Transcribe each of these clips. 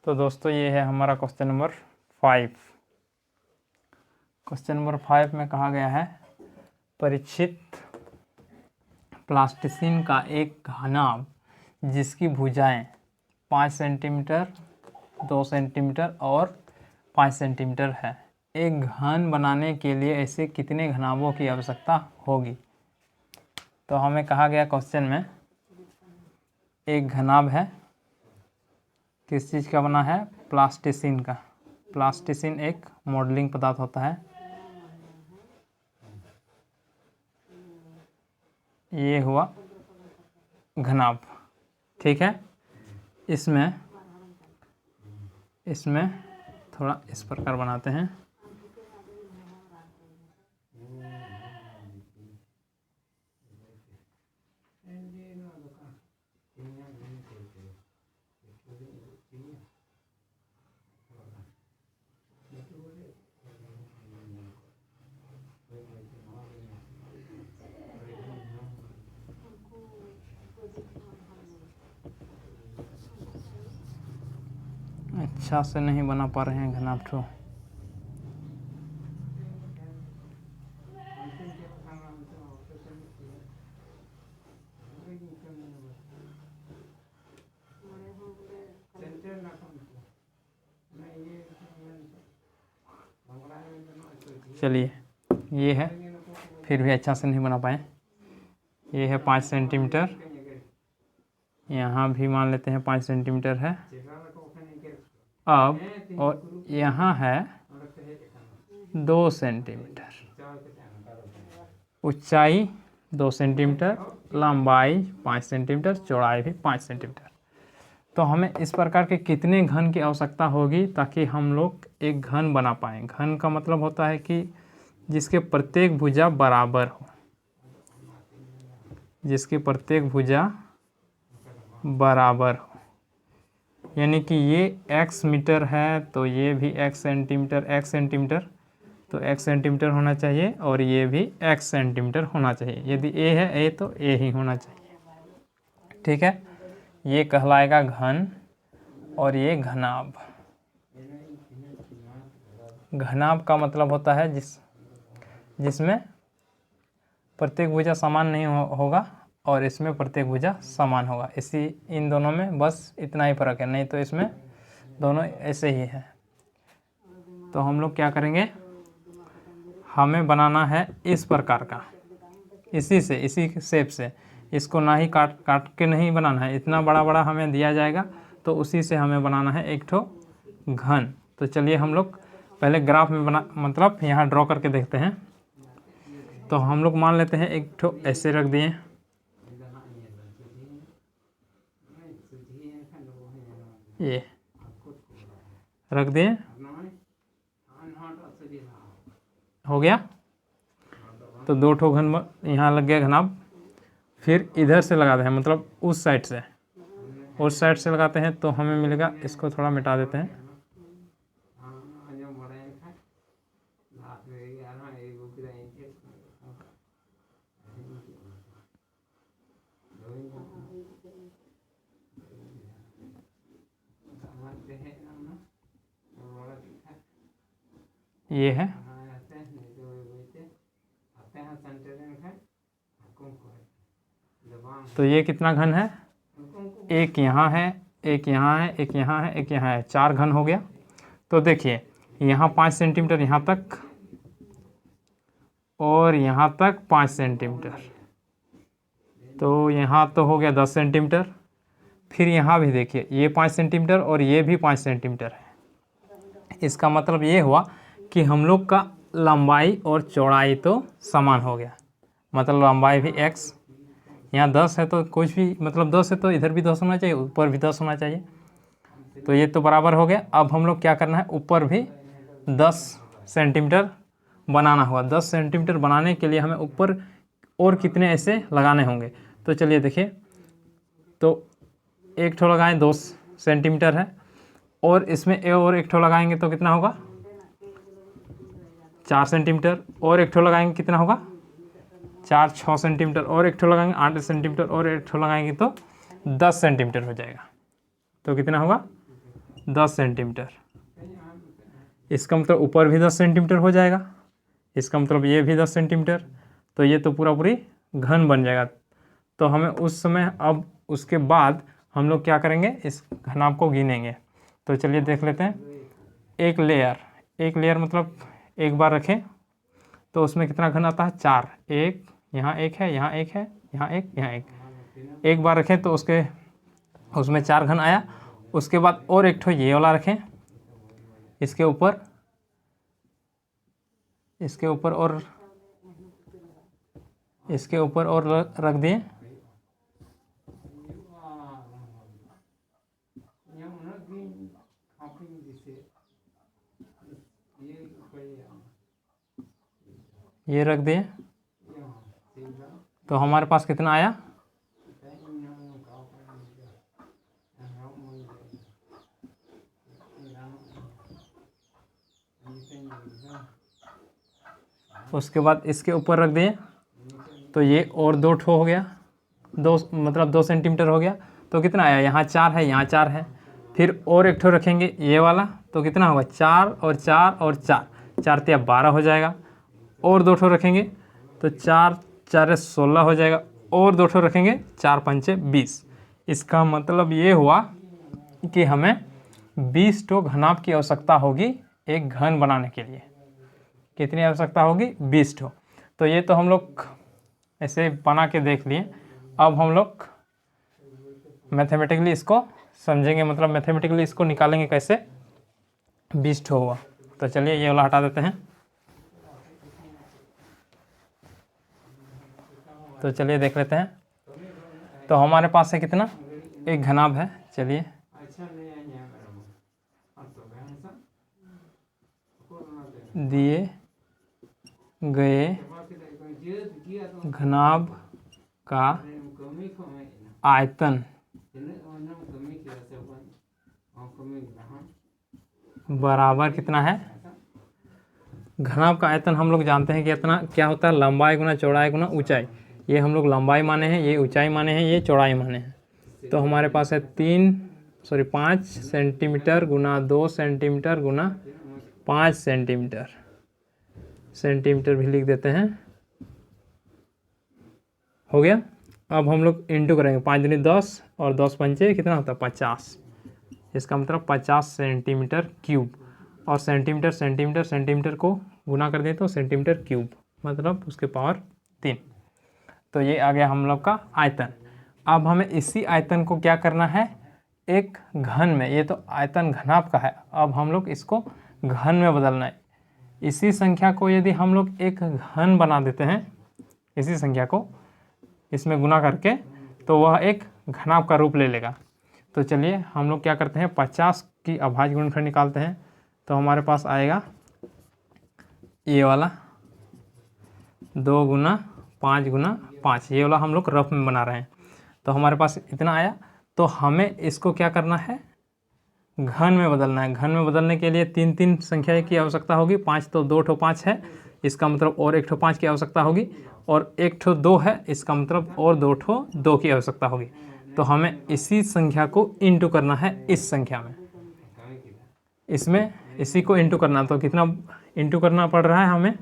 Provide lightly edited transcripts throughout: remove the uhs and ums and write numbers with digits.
तो दोस्तों ये है हमारा क्वेश्चन नंबर 5। क्वेश्चन नंबर 5 में कहा गया है परीक्षित प्लास्टिसिन का एक घनाभ जिसकी भुजाएं 5 सेंटीमीटर, 2 सेंटीमीटर और 5 सेंटीमीटर है, एक घन बनाने के लिए ऐसे कितने घनाभों की आवश्यकता होगी। तो हमें कहा गया क्वेश्चन में एक घनाभ है, किस चीज़ का बना है, प्लास्टिसिन का। प्लास्टिसिन एक मॉडलिंग पदार्थ होता है। ये हुआ घनाभ, ठीक है। इसमें थोड़ा इस प्रकार बनाते हैं। अच्छा से नहीं बना पा रहे हैं घनाभ ठो। चलिए ये है, फिर भी अच्छा से नहीं बना पाए। ये है 5 सेंटीमीटर, यहाँ भी मान लेते हैं 5 सेंटीमीटर है। अब और यहाँ है 2 सेंटीमीटर, ऊंचाई 2 सेंटीमीटर, लंबाई 5 सेंटीमीटर, चौड़ाई भी 5 सेंटीमीटर। तो हमें इस प्रकार के कितने घन की आवश्यकता होगी ताकि हम लोग एक घन बना पाएँ। घन का मतलब होता है कि जिसके प्रत्येक भुजा बराबर हो, जिसकी प्रत्येक भुजा बराबर हो, यानी कि ये x मीटर है तो ये भी x सेंटीमीटर तो x सेंटीमीटर होना चाहिए, और ये भी x सेंटीमीटर होना चाहिए। यदि a है a तो a ही होना चाहिए, ठीक है। ये कहलाएगा घन और ये घनाभ। घनाभ का मतलब होता है जिसमें प्रत्येक भुजा समान नहीं होगा और इसमें प्रत्येक भुजा समान होगा। इन दोनों में बस इतना ही फर्क है, नहीं तो इसमें दोनों ऐसे ही है। तो हम लोग क्या करेंगे, हमें बनाना है इस प्रकार का, इसी शेप से। इसको ना ही काट के नहीं बनाना है, इतना बड़ा बड़ा हमें दिया जाएगा तो उसी से हमें बनाना है एक ठो घन। तो चलिए हम लोग पहले ग्राफ में मतलब यहाँ ड्रॉ करके देखते हैं। तो हम लोग मान लेते हैं एक ठो ऐसे रख दिए, ये रख दिए, हो गया। तो 2 ठो घन यहाँ लग गया घनाभ। फिर इधर से लगाते हैं, मतलब उस साइड से लगाते हैं तो हमें मिलेगा। इसको थोड़ा मिटा देते हैं। ये है, तो ये कितना घन है, एक यहाँ है, एक यहाँ है, एक यहाँ है, एक यहाँ है, 4 घन हो गया। तो देखिए यहाँ 5 सेंटीमीटर यहाँ तक और यहाँ तक 5 सेंटीमीटर, तो यहाँ तो हो गया 10 सेंटीमीटर। फिर यहाँ भी देखिए ये 5 सेंटीमीटर और ये भी 5 सेंटीमीटर है। इसका मतलब ये हुआ कि हम लोग का लंबाई और चौड़ाई तो समान हो गया। मतलब लंबाई भी x, यहाँ 10 है तो कुछ भी, मतलब 10 है तो इधर भी 10 होना चाहिए, ऊपर भी 10 होना चाहिए। तो ये तो बराबर हो गया। अब हम लोग क्या करना है, ऊपर भी 10 सेंटीमीटर बनाना होगा। 10 सेंटीमीटर बनाने के लिए हमें ऊपर और कितने ऐसे लगाने होंगे। तो चलिए देखिए, तो एक ठो लगाएं 2 सेंटीमीटर है, और इसमें और एक ठो लगाएंगे तो कितना होगा, 4 सेंटीमीटर, और एक ठो लगाएंगे कितना होगा, 6 सेंटीमीटर, और एक ठो लगाएंगे 8 सेंटीमीटर, और एक ठो लगाएंगे तो 10 सेंटीमीटर हो जाएगा। तो कितना होगा, 10 सेंटीमीटर। इसका मतलब ऊपर भी 10 सेंटीमीटर हो जाएगा, इसका मतलब ये भी 10 सेंटीमीटर, तो ये तो पूरा पूरी घन बन जाएगा। तो हमें उस समय अब उसके बाद हम लोग क्या करेंगे, इस घनाभ को गिनेंगे। तो चलिए देख लेते हैं। एक लेयर मतलब एक बार रखें तो उसमें कितना घन आता है, 4। एक यहाँ, एक है यहाँ, एक है यहाँ, एक यहाँ, एक बार रखें तो उसमें 4 घन आया। उसके बाद और एक ठो ये वाला रखें, इसके ऊपर और रख दिए। ये रख दिए तो हमारे पास कितना आया, उसके बाद इसके ऊपर रख दिए तो ये और 2 ठो हो गया, 2 सेंटीमीटर हो गया। तो कितना आया, यहाँ 4 है, यहाँ 4 है। फिर और एक ठो रखेंगे ये वाला, तो कितना होगा, 4 और 4 और 4, 4 तिया 12 हो जाएगा। और 2 ठो रखेंगे तो 4 4 16 हो जाएगा। और 2 ठो रखेंगे 4 पंचे 20। इसका मतलब ये हुआ कि हमें 20 ठो घनाभ की आवश्यकता होगी एक घन बनाने के लिए। कितनी आवश्यकता होगी, 20 ठो। तो ये तो हम लोग ऐसे बना के देख लिए। अब हम लोग मैथमेटिकली इसको समझेंगे, मतलब मैथमेटिकली इसको निकालेंगे कैसे, 20 ठो हुआ। तो चलिए ये वाला हटा देते हैं। तो चलिए देख लेते हैं। तो हमारे पास है कितना, एक घनाभ है। चलिए दिए गए घनाभ का आयतन बराबर कितना है, घनाभ का आयतन हम लोग जानते हैं कि इतना क्या होता है, लंबाई गुना चौड़ाई गुना ऊंचाई। ये हम लोग लंबाई माने हैं, ये ऊंचाई माने हैं, ये चौड़ाई माने हैं। तो हमारे पास है 5 सेंटीमीटर गुना 2 सेंटीमीटर गुना 5 सेंटीमीटर। सेंटीमीटर भी लिख देते हैं, हो गया। अब हम लोग इंटू करेंगे, 5 दूनी 10 और 10 पंचे कितना होता है, 50। इसका मतलब 50 सेंटीमीटर क्यूब। और सेंटीमीटर को गुना कर दें तो सेंटीमीटर क्यूब, मतलब उसके पावर 3। तो ये आ गया हम लोग का आयतन। अब हमें इसी आयतन को क्या करना है, एक घन में, ये तो आयतन घनाभ का है, अब हम लोग इसको घन में बदलना है। इसी संख्या को यदि हम लोग एक घन बना देते हैं, इसी संख्या को इसमें गुना करके, तो वह एक घनाभ का रूप ले लेगा। तो चलिए हम लोग क्या करते हैं, 50 की अभाज्य गुणनफल निकालते हैं। तो हमारे पास आएगा ये वाला 2 गुना 5 गुना 5, ये वाला हम लोग रफ में बना रहे हैं। तो हमारे पास इतना आया। तो हमें इसको क्या करना है, घन में बदलना है। घन में बदलने के लिए 3 संख्या की आवश्यकता होगी। 5 तो 2 ठो 5 है, इसका मतलब और 1 ठो 5 की आवश्यकता होगी। और 1 ठो 2 है, इसका मतलब और 2 ठो 2 की आवश्यकता होगी। तो हमें इसी संख्या को इंटू करना है इस संख्या में, इसमें इसी को इंटू करना। तो कितना इंटू करना पड़ रहा है हमें,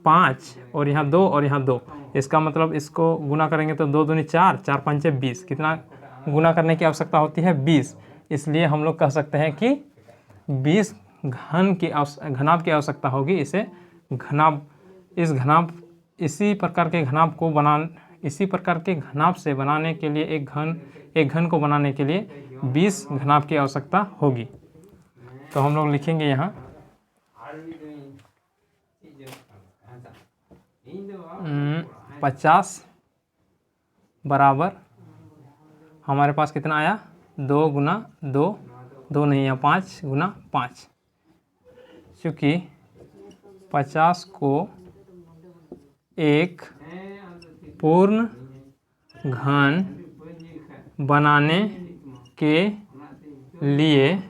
5 और यहाँ 2 और यहाँ 2। इसका मतलब इसको गुना करेंगे तो 2 दूनी 4, 4 पंचे 20। कितना गुना करने की आवश्यकता होती है, 20। इसलिए हम लोग कह सकते हैं कि 20 घनाभ की आवश्यकता होगी। इसे इसी प्रकार के घनाभ से बनाने के लिए एक घन को बनाने के लिए 20 घनाभ की आवश्यकता होगी। तो हम लोग लिखेंगे यहाँ 50 बराबर हमारे पास कितना आया, 2 गुना 2, 2 नहीं है 5 गुना 5। चूँकि 50 को एक पूर्ण घन बनाने के लिए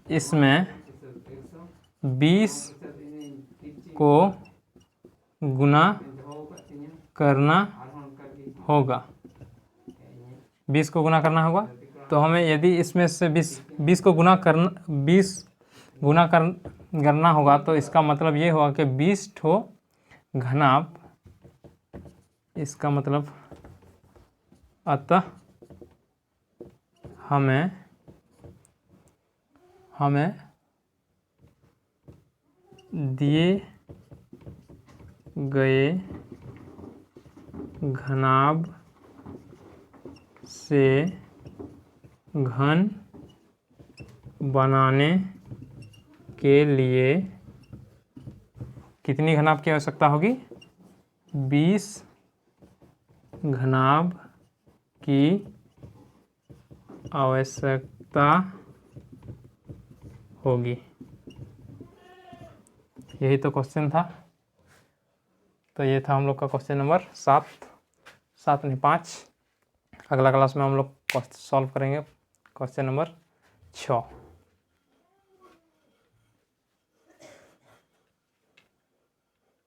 इसमें 20 को गुना करना होगा। 20 को गुना करना होगा। तो हमें यदि इसमें से 20 को करना होगा तो इसका मतलब ये होगा कि 20 ठो घनाभ, इसका मतलब अतः हमें दिए गए घनाभ से घन बनाने के लिए कितनी घनाभ की आवश्यकता होगी? 20 घनाभ की आवश्यकता होगी। यही तो क्वेश्चन था। तो ये था हम लोग का क्वेश्चन नंबर 5। अगला क्लास में हम लोग सॉल्व करेंगे क्वेश्चन नंबर 6।